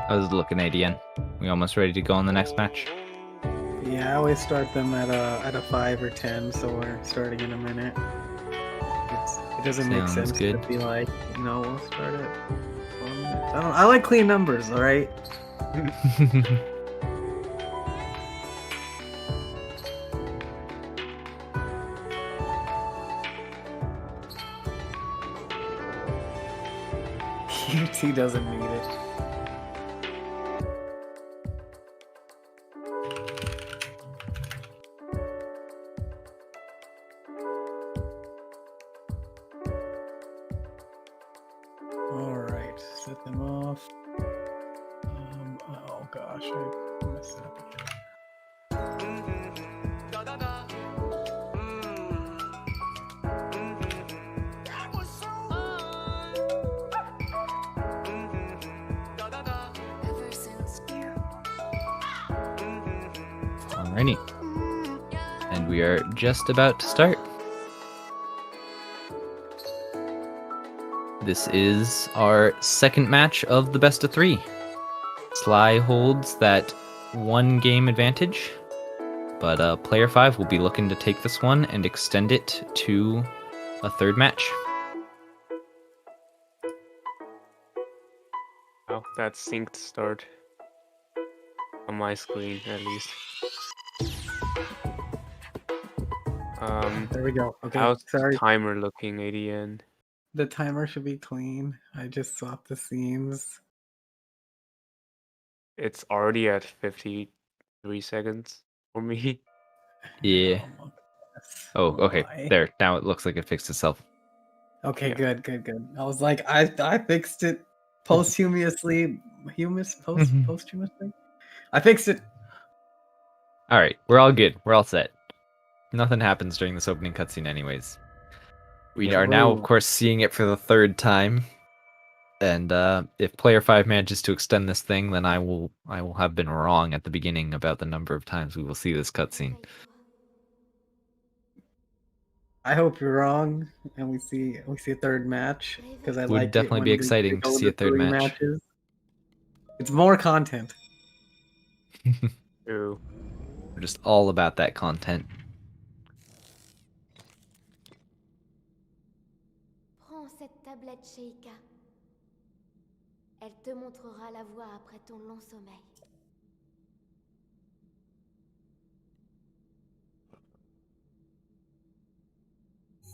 I was looking at Ian. We almost ready to go on the next match? Yeah, I always start them at a 5 or 10, so we're starting in a minute. It doesn't make Sounds sense good. to be like, we'll start at 1 minute. I like clean numbers, all right? UT doesn't need it. Alright, set them off. Oh gosh, I messed it up again. Alrighty. And we are just about to start. This is our second match of the best of 3. Sly holds that 1 game advantage, but player 5 will be looking to take this one and extend it to a 3rd match. Oh, that's synced start. On my screen, at least. There we go. Okay, How's sorry. the timer looking, ADN? The timer should be clean. I just swapped the scenes. It's already at 53 seconds for me. Yeah. Oh, okay. Why? There. Now it looks like it fixed itself. Okay, Yeah. good. I was like, I fixed it posthumously. Posthumously? I fixed it. Alright, we're all good. We're all set. Nothing happens during this opening cutscene anyways. We are now, of course, seeing it for the 3rd time. And if player 5 manages to extend this thing, then I will have been wrong at the beginning about the number of times we will see this cutscene. I hope you're wrong, and we see a 3rd match, because I Would like it definitely when be they exciting to go see a 3rd 3 match. matches. It's more content. Ooh. We're just all about that content. Prends cette tablette, Sheikah. Elle te montrera la voie après ton long sommeil.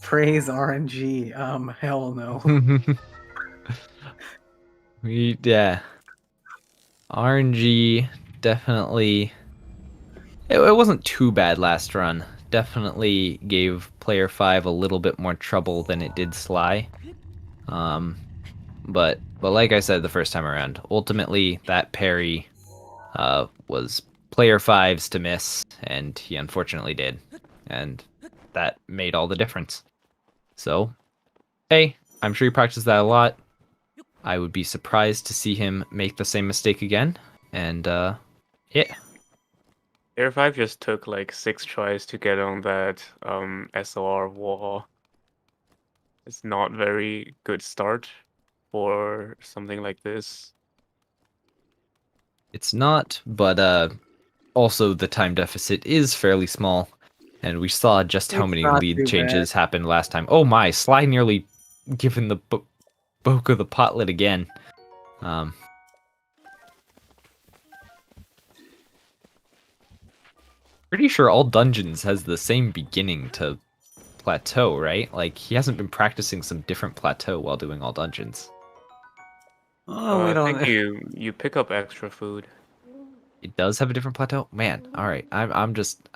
Praise RNG. Hell no. Yeah. RNG definitely. It wasn't too bad last run. Definitely gave player 5 a little bit more trouble than it did Sly. But like I said the first time around, ultimately that parry was player 5's to miss, and he unfortunately did. And that made all the difference. So, hey, I'm sure he practiced that a lot. I would be surprised to see him make the same mistake again. And, yeah. Player 5 just took like 6 tries to get on that SOR wall. It's not very good start for something like this. It's not, but also the time deficit is fairly small. And we saw just how It's many not lead too changes happened last time. Oh my, Sly nearly given the Boka the potlet again. Pretty sure all dungeons has the same beginning to plateau, right? Like, he hasn't been practicing some different plateau while doing all dungeons. Oh, we I don't. think you pick up extra food. It does have a different plateau? Man, alright. I'm just...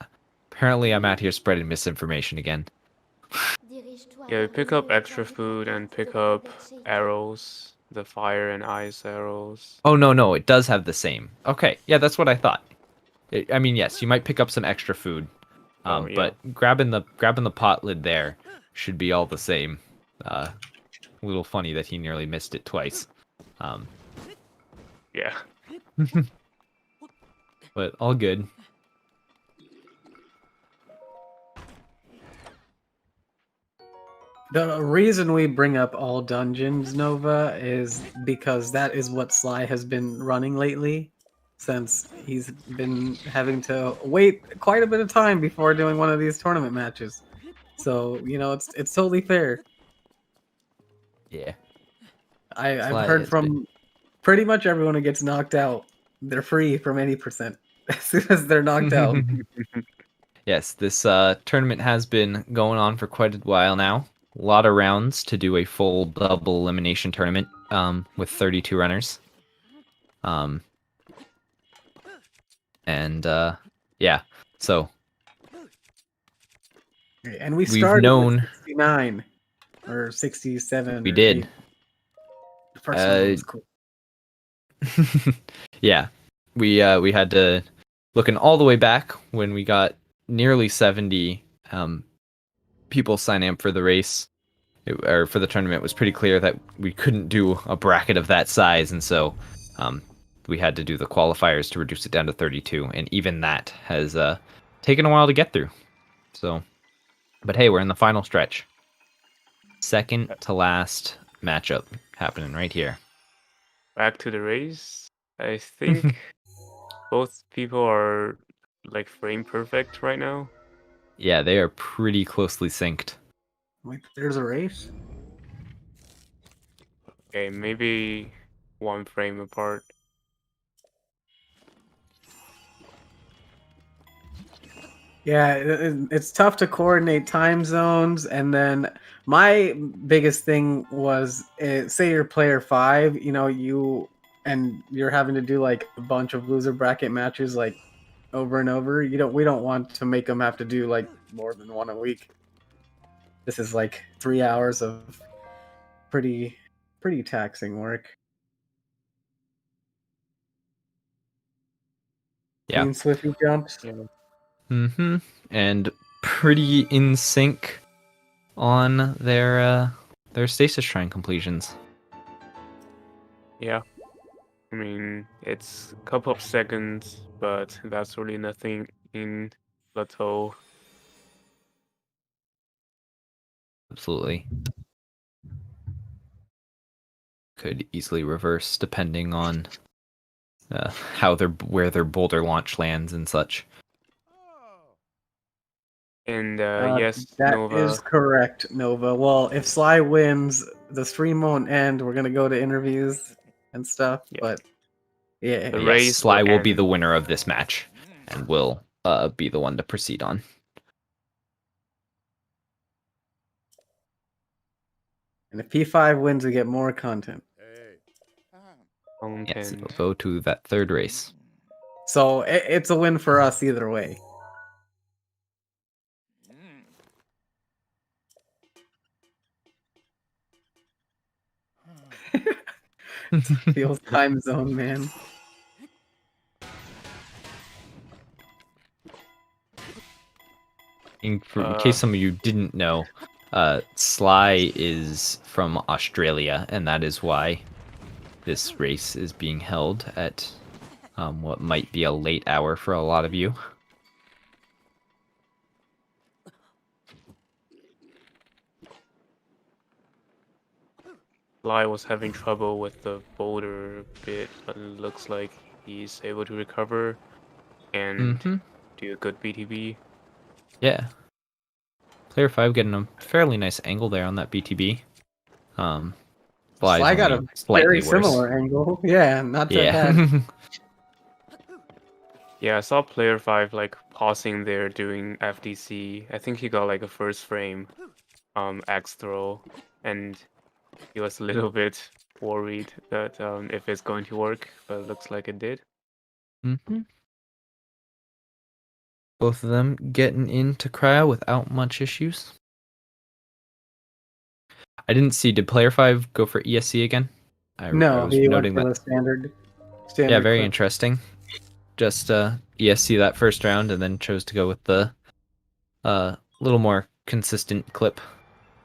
Apparently I'm out here spreading misinformation again. Yeah, you pick up extra food and pick up arrows, the fire and ice arrows. Oh, no, it does have the same. Okay, yeah, that's what I thought. I mean, yes, you might pick up some extra food. Yeah. But grabbing the pot lid there should be all the same. A little funny that he nearly missed it twice. Yeah. But all good. The reason we bring up all dungeons, Nova, is because that is what Sly has been running lately, since he's been having to wait quite a bit of time before doing one of these tournament matches. So, you know, it's totally fair. Yeah. I've Sly heard has been. from pretty much everyone who gets knocked out. They're free from any percent as soon as they're knocked out. Yes, this tournament has been going on for quite a while now. A lot of rounds to do a full double elimination tournament with 32 runners. And yeah, so And we we've started with known 69 or 67. we or did. The first one was cool. Yeah, we had to looking all the way back when we got nearly 70 people signing up for the race or for the tournament. It was pretty clear that we couldn't do a bracket of that size, and so we had to do the qualifiers to reduce it down to 32, and even that has taken a while to get through. So, but hey, we're in the final stretch. Second to last matchup happening right here. Back to the race. I think both people are like frame perfect right now. Yeah, they are pretty closely synced. Wait, there's a race? Okay, maybe 1 frame apart. Yeah, it's tough to coordinate time zones. And then my biggest thing was, say you're player 5, you know, you're having to do like a bunch of loser bracket matches like over and over. We don't want to make them have to do like more than one a week. This is like 3 hours of pretty taxing work. Yeah. Clean Swiftly jumps. Yeah. Mm-hmm. And pretty in sync on their stasis shrine completions. Yeah. I mean, it's a couple of seconds, but that's really nothing in plateau. Absolutely. Could easily reverse depending on where their boulder launch lands and such. And yes, That Nova. is correct, Nova. Well, if Sly wins, the stream won't end. We're gonna go to interviews and stuff. Yeah. But yeah, The Yes, race Sly will be end. the winner of this match and will be the one to proceed on. and if P5 wins, we get more content. Yes, Content. it'll go to that third race. So it's a win for us either way. Feels time zone, man. In case some of you didn't know, Sly is from Australia, and that is why this race is being held at what might be a late hour for a lot of you. Sly was having trouble with the boulder bit, but it looks like he's able to recover and do a good BTB. Yeah. Player 5 getting a fairly nice angle there on that BTB. Sly got a very similar angle. Yeah, not that bad. Yeah, I saw player 5 like pausing there doing FDC. I think he got like a first frame axe throw, and he was a little bit worried that if it's going to work, but it looks like it did. Both of them getting into cryo without much issues. I didn't see. Did player 5 go for ESC again? I was he noting went for that. the standard Yeah, very clip. interesting. Just ESC that first round and then chose to go with the little more consistent clip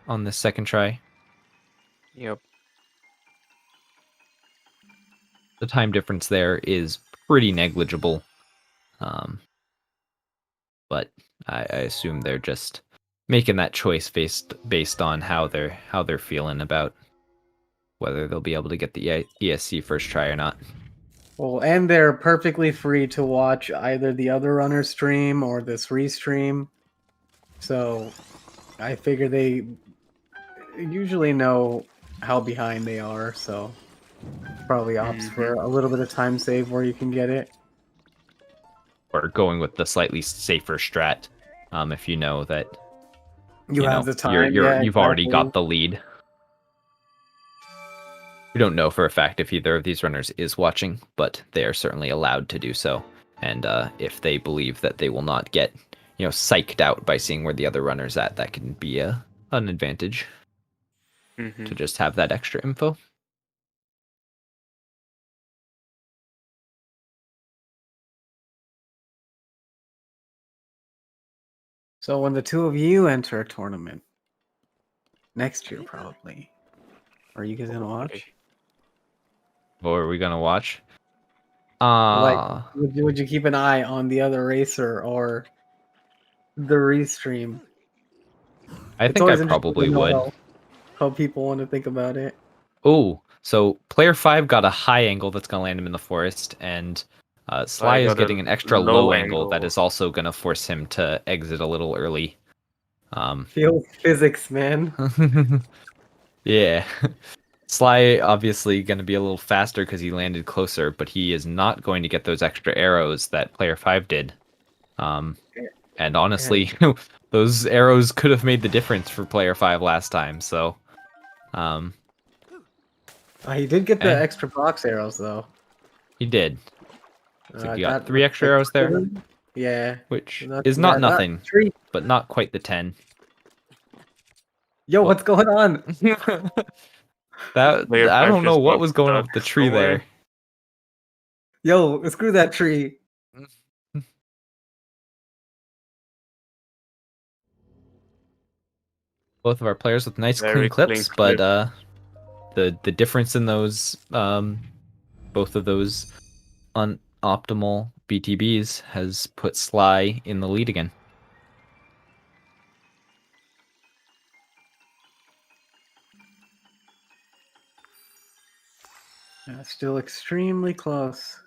on the second try. Yep. The time difference there is pretty negligible. But I assume they're just making that choice based on how they're feeling about whether they'll be able to get the ESC first try or not. Well, and they're perfectly free to watch either the other runner stream or this restream. So I figure they usually know how behind they are, so probably opts for a little bit of time save where you can get it. Or going with the slightly safer strat, if you know that You have know, the time. you've already Exactly. got the lead. We don't know for a fact if either of these runners is watching, but they are certainly allowed to do so. And if they believe that they will not get, psyched out by seeing where the other runner's at, that can be an advantage to just have that extra info. So when the two of you enter a tournament next year, probably, are you guys gonna watch? What are we gonna watch? Like, would you keep an eye on the other racer or the restream? I It's think I always interesting probably to know would. how people want to think about it. Oh, so player 5 got a high angle that's gonna land him in the forest, and Sly is got a getting an extra low low angle that angle. is also gonna force him to exit a little early. Feel physics, man. Yeah. Sly obviously going to be a little faster because he landed closer, but he is not going to get those extra arrows that player 5 did. And honestly, those arrows could have made the difference for player 5 last time. So, He did get the extra box arrows though. he did. So you got That 3 looks extra like arrows there, Yeah. which Not is too not bad. nothing, Tree. but not quite the 10. Yo, what's going on? I Player 5 don't know just what got was going on stuck with the tree somewhere. there. Yo, screw that tree. Both of our players with nice Very clean clips, clean but the difference in those both of those unoptimal BTBs has put Sly in the lead again. Still extremely close.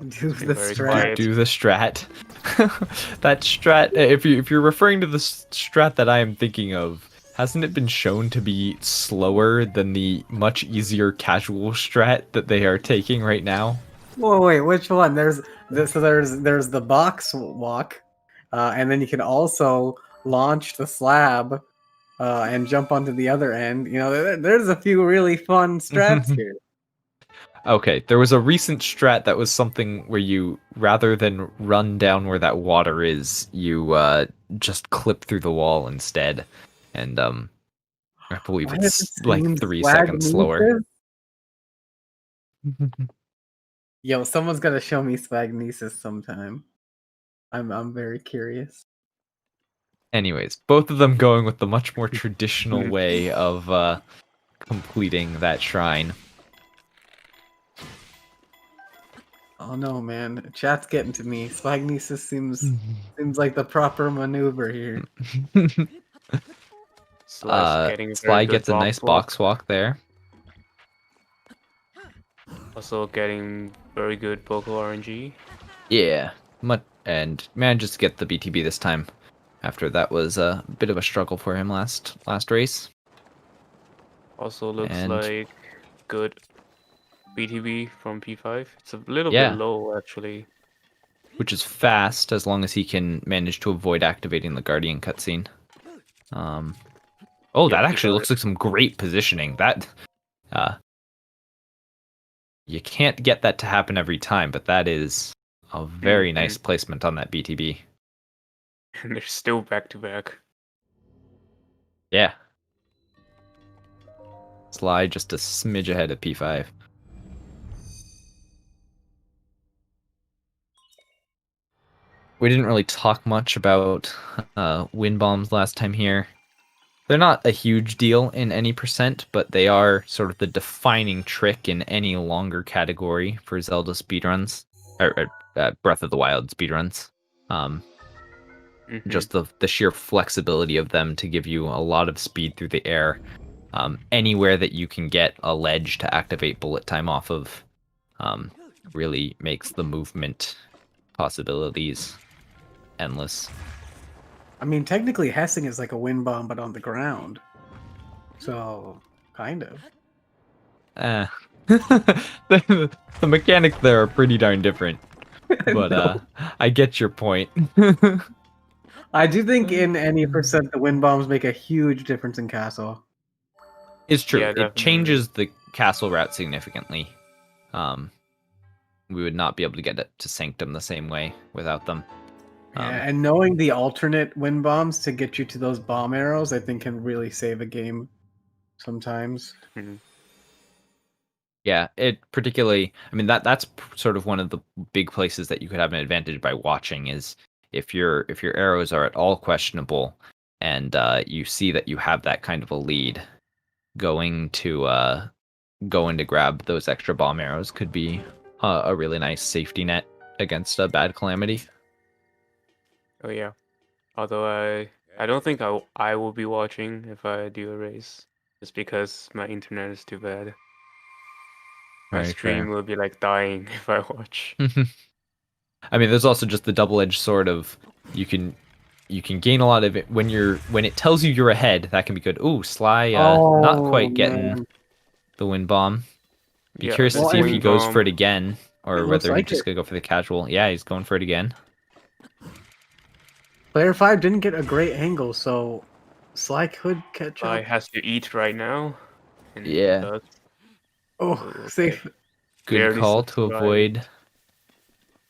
Do the very strat. quiet. Do the strat. That strat, if you're referring to the strat that I am thinking of, hasn't it been shown to be slower than the much easier casual strat that they are taking right now? Whoa, wait, which one? There's the box walk, and then you can also launch the slab, and jump onto the other end. You know, there's a few really fun strats here. Okay, there was a recent strat that was something where you, rather than run down where that water is, you just clip through the wall instead. And I believe Why does it's it like seem 3 seconds slower. Yo, someone's gotta show me Swagnesis sometime. I'm very curious. Anyways, both of them going with the much more traditional way of completing that shrine. Oh no, man. Chat's getting to me. Swagnesis seems like the proper maneuver here. Sly gets a nice box walk there. Also getting very good vocal RNG. Yeah, and manages to get the BTB this time. After that was a bit of a struggle for him last race. Also looks like good BTB from P5. It's a little Yeah. bit low actually. Which is fast as long as he can manage to avoid activating the Guardian cutscene. Oh, that actually looks like some great positioning. That you can't get that to happen every time, but that is a very nice placement on that BTB. And they're still back to back. Yeah. Sly just a smidge ahead of P5. we didn't really talk much about wind bombs last time here. They're not a huge deal in any percent, but they are sort of the defining trick in any longer category for Zelda speedruns, or Breath of the Wild speedruns. Just the sheer flexibility of them to give you a lot of speed through the air. Anywhere that you can get a ledge to activate bullet time off of really makes the movement possibilities endless. I mean, technically, Hessing is like a wind bomb, but on the ground. So, kind of. The mechanics there are pretty darn different. But No. I get your point. I do think in any percent, the wind bombs make a huge difference in Castle. It's true. Yeah, It definitely. changes the castle route significantly. We would not be able to get it to Sanctum the same way without them. Yeah, and knowing the alternate wind bombs to get you to those bomb arrows, I think can really save a game sometimes. Yeah, it particularly. I mean, that's sort of one of the big places that you could have an advantage by watching is if your arrows are at all questionable, and you see that you have that kind of a lead, going to grab those extra bomb arrows could be a really nice safety net against a bad calamity. Oh yeah. Although I don't think I will be watching if I do a race, just because my internet is too bad. My Very stream fair. will be like dying if I watch. I mean, there's also just the double-edged sword of you can gain a lot of it when it tells you you're ahead. That can be good. Ooh, Sly, not quite getting man. the wind bomb. Be Yeah, curious to the see if he wind goes for it bomb- again, or It looks whether he's like just it. gonna go for the casual. Yeah, he's going for it again. Player 5 didn't get a great angle, so Sly could catch I up. has to eat right now. And he Yeah. does. Oh, Okay. safe. Good Barely call to subscribed. avoid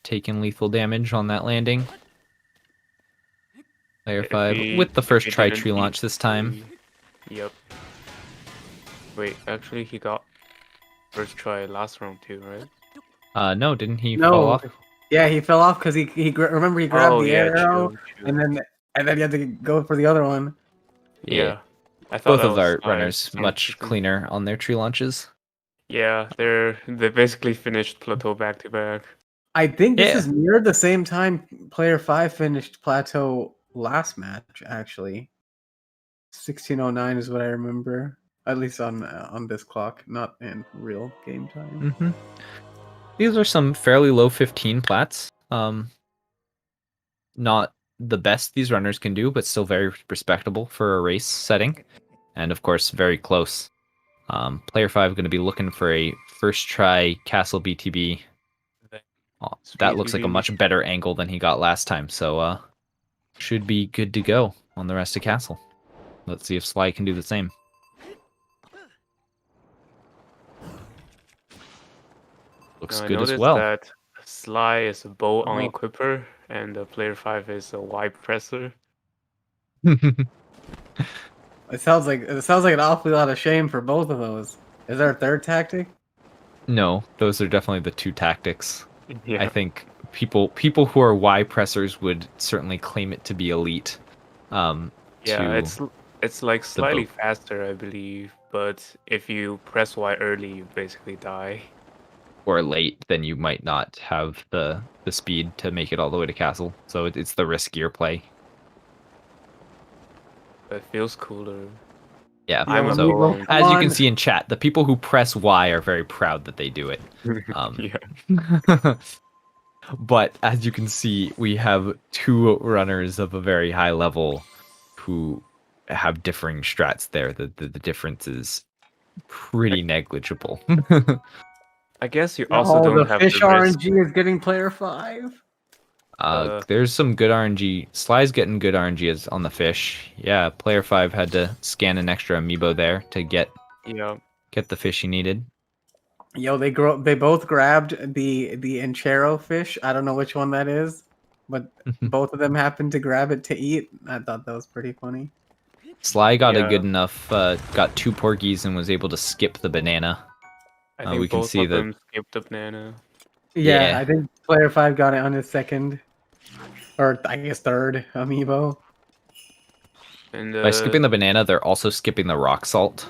taking lethal damage on that landing. Player If 5 he- with the if first he try didn't tree eat launch this time. the- Yep. Wait, actually he got first try last round too, right? No, didn't he No. fall off? Yeah, he fell off because remember he grabbed Oh the yeah, arrow, true, true. and then you had to go for the other one. Yeah. I thought Both that of was our Sly runners for some much reason. cleaner on their tree launches. Yeah, they basically finished plateau back to back. I think this Yeah. is near the same time Player 5 finished Plateau last match, actually. 1609 is what I remember. At least on this clock, not in real game time. Mm-hmm. These are some fairly low 15 plats. Not the best these runners can do, but still very respectable for a race setting. And of course, very close. Player 5 going to be looking for a first try Castle BTB. That looks like a much better angle than he got last time, so should be good to go on the rest of Castle. Let's see if Sly can do the same. Looks I good as noticed well. that Sly is a bow on Oh. equipper and player 5 is a Y presser. It sounds like an awfully lot of shame for both of those. Is there a third tactic? No, those are definitely the two tactics. Yeah. I think people who are Y pressers would certainly claim it to be elite. Yeah, to it's like slightly bow. faster, I believe, but if you press Y early, you basically die. or late, then you might not have the speed to make it all the way to castle. So it's the riskier play. But it feels cooler. Yeah. I'm a so bow on as you can on. see in chat, the people who press Y are very proud that they do it. Yeah. But as you can see, we have two runners of a very high level who have differing strats there. The difference is pretty negligible. I guess you also Oh, don't the have fish the risk. RNG is getting player 5. There's some good RNG. Sly's getting good RNG on the fish. Yeah, player 5 had to scan an extra amiibo there to get Yeah. the fish he needed. Yo, they both grabbed the Enchero fish. I don't know which one that is, but both of them happened to grab it to eat. I thought that was pretty funny. Sly got a Yeah. good enough, got 2 porgies and was able to skip the banana. I think we can both see of that- them skipped the banana. Yeah, Yeah. I think player 5 got it on his second. or I guess third amiibo. And By skipping the banana, they're also skipping the rock salt,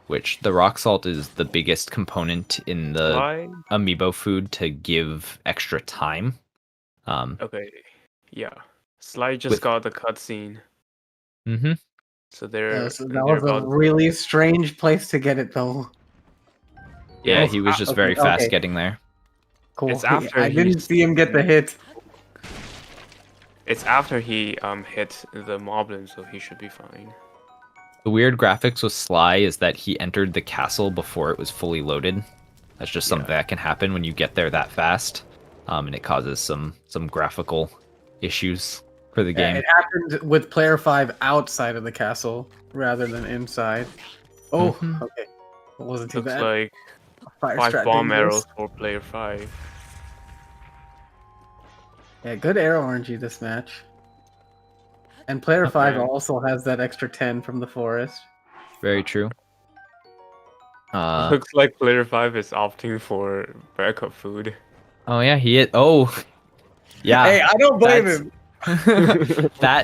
which the rock salt is the biggest component in the Sly? amiibo food to give extra time. Okay, yeah. Sly just With- got the cutscene, Mm-hmm. so they're So that they're was a about really strange place to get it, though. Yeah, Oh, he was just okay, very fast okay. getting there. Cool. It's after I didn't he's- see him get the hit. It's after he hit the moblin, so he should be fine. The weird graphics with Sly is that he entered the castle before it was fully loaded. That's just something that can happen when you get there that fast, and it causes some graphical issues for the game. It happened with player 5 outside of the castle rather than inside. Oh, Mhm. okay. It wasn't too Looks bad. like Fire 5 strat bomb dangerous. arrows for player 5. Yeah, good arrow RNG this match. And player 5 man. also has that extra 10 from the forest. Very true. Looks like player 5 is opting for backup food. Oh yeah, he is. Oh, yeah. Hey, I don't blame that's- him.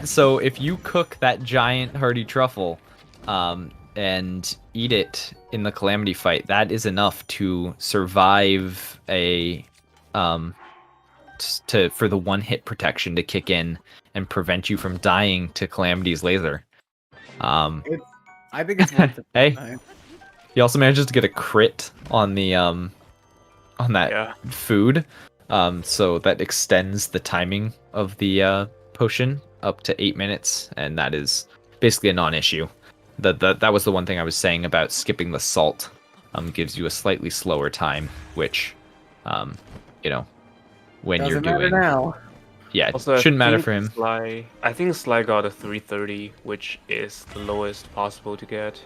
So if you cook that giant hardy truffle, and eat it in the calamity fight, that is enough to survive a, for the one hit protection to kick in and prevent you from dying to Calamity's laser. I think it's worth it. Hey, he also manages to get a crit on the on that Yeah. food, so that extends the timing of the potion up to 8 minutes, and that is basically a non-issue. That was the one thing I was saying about skipping the salt. Gives you a slightly slower time, which, you know, when Doesn't you're matter doing, now. yeah, Also, it shouldn't matter for him. I think Sly got a 330, which is the lowest possible to get,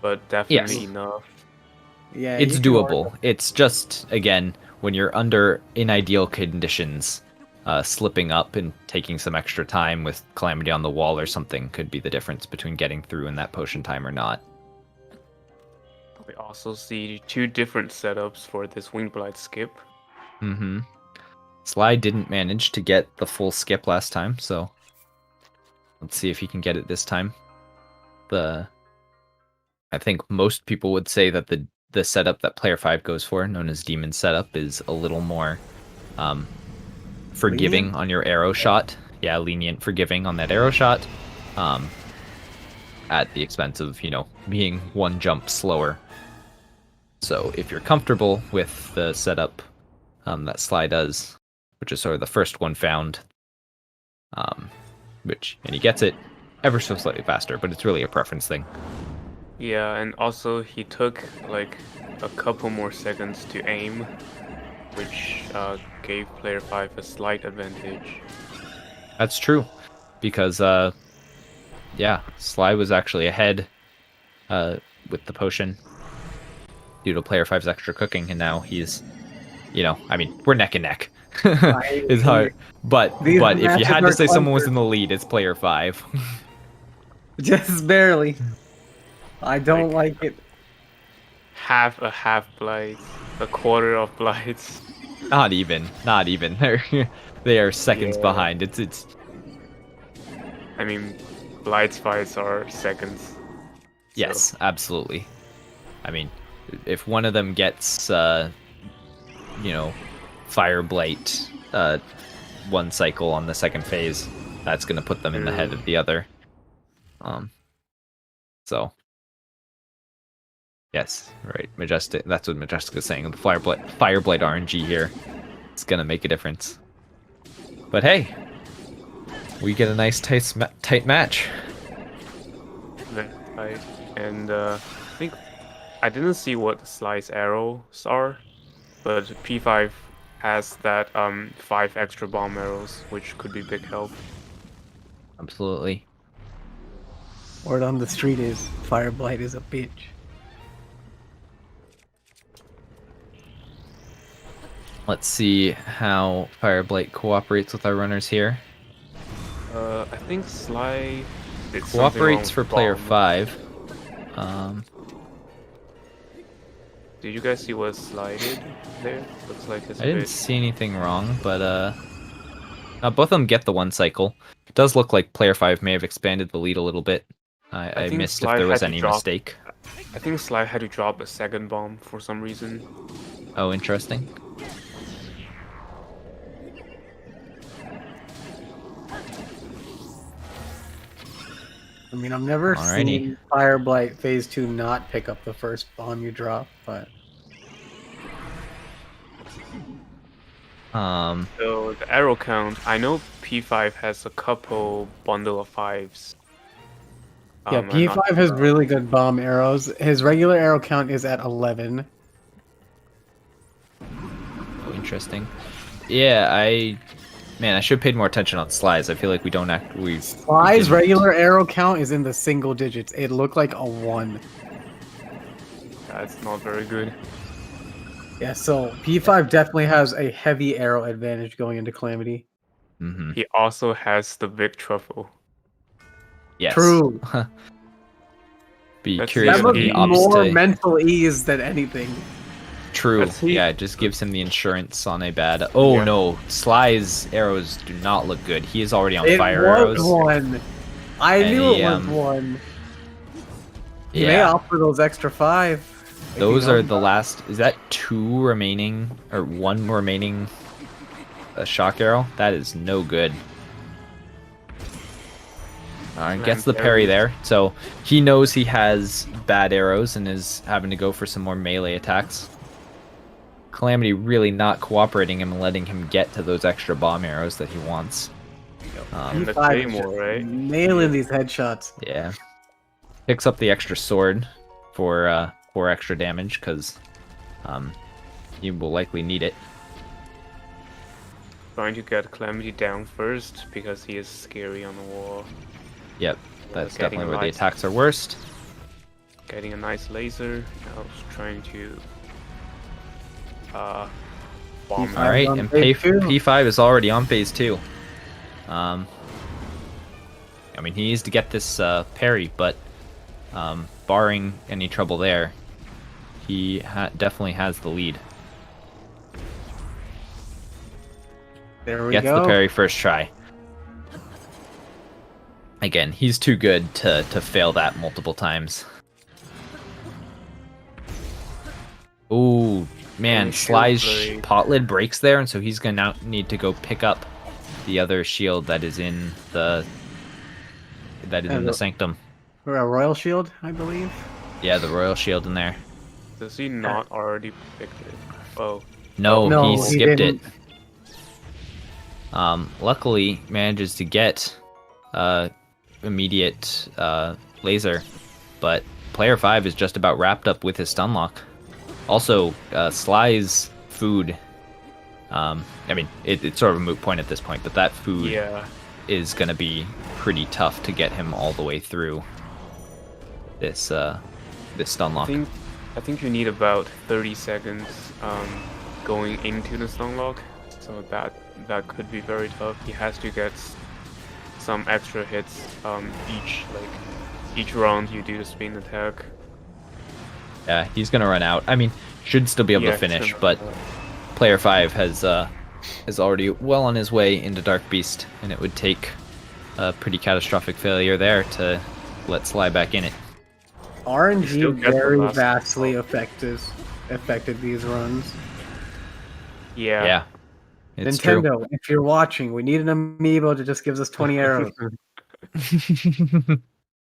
but definitely Yes. enough. Yeah, It's you can order- doable. It's just, again, when you're under in ideal conditions, slipping up and taking some extra time with Calamity on the wall or something could be the difference between getting through in that potion time or not. We also see 2 different setups for this Wingblight skip. Mm-hmm. Sly didn't manage to get the full skip last time, so let's see if he can get it this time. I think most people would say that the setup that player 5 goes for, known as Demon setup, is a little more forgiving Lenient? on your arrow shot. Yeah, lenient, forgiving on that arrow shot. At the expense of, being one jump slower. So if you're comfortable with the setup that Sly does, which is sort of the first one found, and he gets it ever so slightly faster, but it's really a preference thing. Yeah, and also he took like a couple more seconds to aim, which gave player 5 a slight advantage. That's true, because Sly was actually ahead with the potion due to player 5's extra cooking, and now he's, we're neck and neck. It's hard, but These if you matches had to are say someone was clunker. in the lead, it's player 5. Just barely. I don't like it. Half blight, a quarter of blights. Not even. They are seconds Yeah. behind. It's. I mean, blights fights are seconds. Yes, absolutely. I mean, if one of them gets, Fire Blight, one cycle on the second phase, that's going to put them in the head of the other. So. Yes, right. Majestic. That's what Majestic is saying. The Fire Blight RNG here. It's going to make a difference. But hey, we get a nice tight match. Right. And I think I didn't see what Sly's arrows are, but P5 has that 5 extra bomb arrows, which could be big help. Absolutely. Word on the street is Fireblight is a bitch. Let's see how Fireblight cooperates with our runners here. I think Sly did something Cooperates wrong for with player bomb. 5. Did you guys see what Sly did there? Looks like it's I didn't bit... see anything wrong, but Both of them get the 1 cycle. It does look like player 5 may have expanded the lead a little bit. I think missed if Sly there was had to any drop- mistake. I think Sly had to drop a second bomb for some reason. Oh, interesting. I mean, I've never Alrighty. seen Fire Blight Phase 2 not pick up the first bomb you drop, but So the arrow count, I know P5 has a couple bundle of 5s. yeah, I'm not P5 has sure. really good bomb arrows. His regular arrow count is at 11. Oh, interesting. Yeah, I should have paid more attention on Slides. I feel like we don't act. Sly's didn't. regular arrow count is in the single digits. It looked like a 1. That's not very good. Yeah, so P5 definitely has a heavy arrow advantage going into Calamity. Mm-hmm. He also has the big truffle. Yes. True. Be That's curious That what must the be ops more to. mental ease than anything. True. Let's see. Yeah, it just gives him the insurance on a bad. Oh Yeah. no, Sly's arrows do not look good. He is already on It fire was arrows. one. I And knew he, it was one. You Yeah. may opt for those extra 5. if you Those know are the about last. Is that 2 remaining or 1 remaining? A shock arrow. That is no good. Alright, gets the parry there. So he knows he has bad arrows and is having to go for some more melee attacks. Calamity really not cooperating him and letting him get to those extra bomb arrows that he wants. And the P5 is claymore, just right? Nailing these headshots. Yeah. Picks up the extra sword for 4 extra damage because he will likely need it. Trying to get Calamity down first because he is scary on the wall. Yep, that's Getting definitely where the light. attacks are worst. Getting a nice laser. I was trying to bomb P5 him. Alright, on and phase 2. P5 is already on phase 2. I mean, he needs to get this parry, but barring any trouble there, he definitely has the lead. There we Gets go. the parry first try. Again, he's too good to fail that multiple times. Ooh, man, And Sly's shield blade. pot lid breaks there, and so he's gonna now need to go pick up the other shield that is in the sanctum. Or a Royal Shield, I believe. Yeah, the royal shield in there. Does he not already picked it? Oh, No, No, he he skipped it. didn't. Luckily, manages to get immediate laser, but player 5 is just about wrapped up with his stun lock. Also, Sly's food. I mean, it's sort of a moot point at this point, but that food yeah. is going to be pretty tough to get him all the way through this stun lock. I think you need about 30 seconds going into the stun lock, so that could be very tough. He has to get some extra hits each round you do the spin attack. Yeah, he's going to run out. I mean, should still be able to finish, should- but player 5 is already well on his way into Dark Beast, and it would take a pretty catastrophic failure there to let Sly back in it. still RNG get the very last vastly one. affected these runs. Yeah. Yeah, it's Nintendo, if you're watching, we need an amiibo that just gives us 20 arrows. true.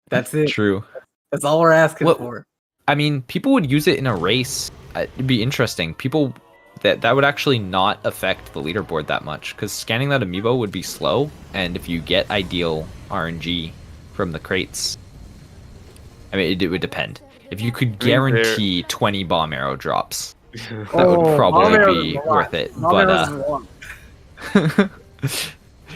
That's it. True. That's all we're asking What- for. I mean, people would use it in a race. It'd be interesting. People that would actually not affect the leaderboard that much, because scanning that amiibo would be slow, and if you get ideal RNG from the crates, I mean, it would depend. If you could I mean, there- guarantee 20 bomb arrow drops, that Oh, would bomb probably arrows be is a lot. worth it. Bomb But arrows is a lot.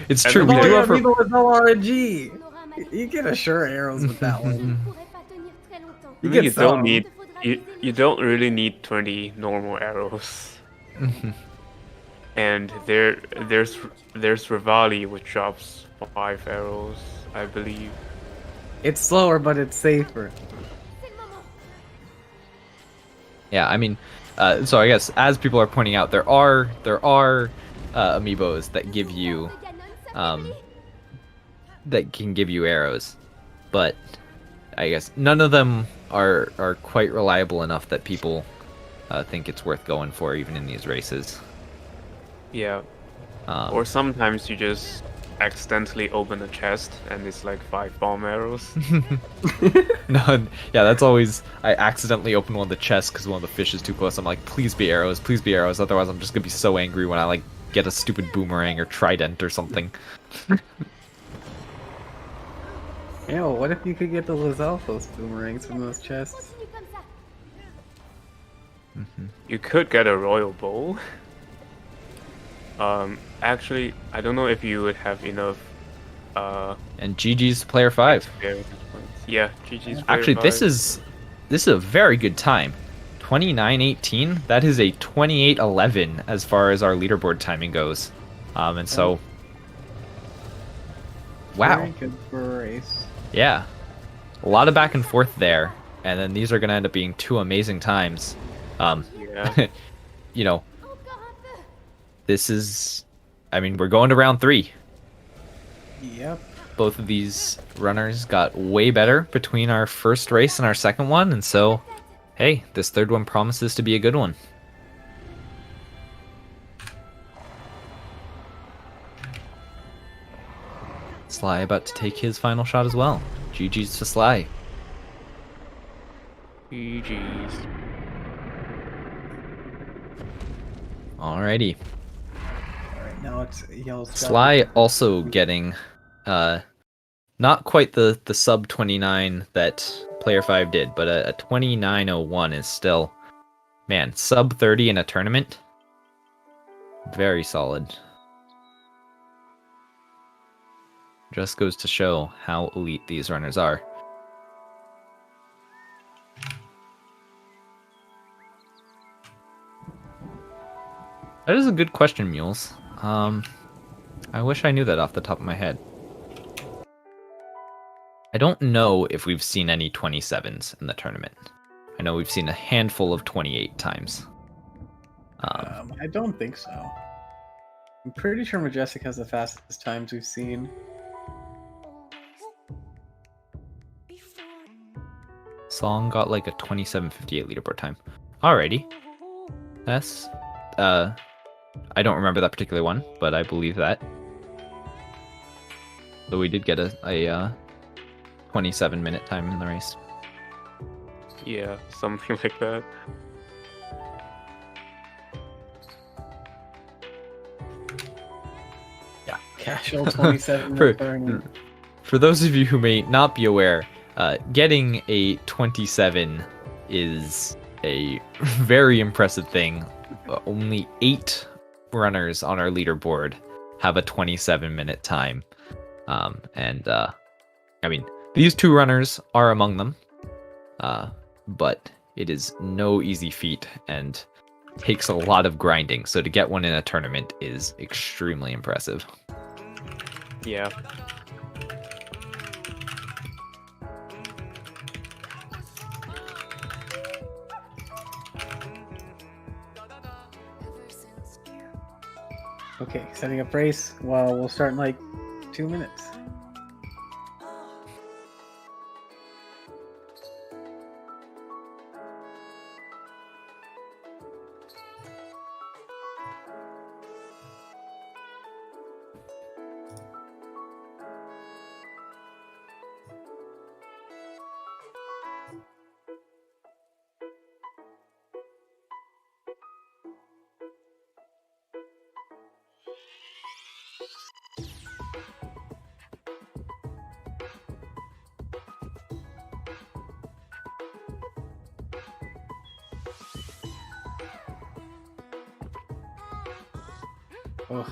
it's And true. then We Oh, do yeah, offer. amiibo with no RNG. On aura ma- You get a sure arrows with that one. ne pourrait pas tenir très longtemps. You I get mean, you some. don't need Il te faudra you, viser you le don't really need 20 normal arrows. And there's Rivali which drops 5 arrows, I believe. It's slower, but it's safer. C'est le moment. Yeah, I mean, so I guess as people are pointing out, there are amiibos that give you that can give you arrows, but I guess none of them are quite reliable enough that people think it's worth going for even in these races. Yeah. Or sometimes you just accidentally open a chest and it's like 5 bomb arrows. No, yeah, that's always, I accidentally open one of the chests because one of the fish is too close. I'm like, please be arrows, otherwise I'm just gonna be so angry when I like get a stupid boomerang or trident or something. Yo, what if you could get the Lizalfos boomerangs from those chests? Continue comme ça. You could get a royal bow. Actually, I don't know if you would have enough. And GG's to player 5. Yeah, GG's. Actually, player this is a very good time. 29:18. That is a 28:11 as far as our leaderboard timing goes. And so, wow. Very good for a race. Yeah, a lot of back and forth there, and then these are going to end up being 2 amazing times. Yeah. You know, Encore un peu. this is, I mean, we're going to round 3. Yep. Both of these runners got way better between our first race and our second one, and so, hey, this third one promises to be a good one. Sly about to take his final shot as well. GG's to Sly. GG's. Alrighty. Alright, now it's yells. Sly also getting not quite the sub 29 that player 5 did, but a 29:01 is still, man, sub 30 in a tournament. Very solid. Just goes to show how elite these runners are. That is a good question, Mules. I wish I knew that off the top of my head. I don't know if we've seen any 27s in the tournament. I know we've seen a handful of 28 times. I don't think so. I'm pretty sure Majestic has the fastest times we've seen. Song got like a 27:58 leaderboard time. Alrighty. That's, I don't remember that particular one, but I believe that. So we did get a 27-minute time in the race. Yeah, something like that. Yeah. Casual 27 For- turn. For those of you who may not be aware, getting a 27 is a very impressive thing. Only 8 runners on our leaderboard have a 27-minute time. I mean, these 2 runners are among them, but it is no easy feat and takes a lot of grinding. So to get one in a tournament is extremely impressive. Yeah. Okay, setting up race. Well, we'll start in like 2 minutes. Oh,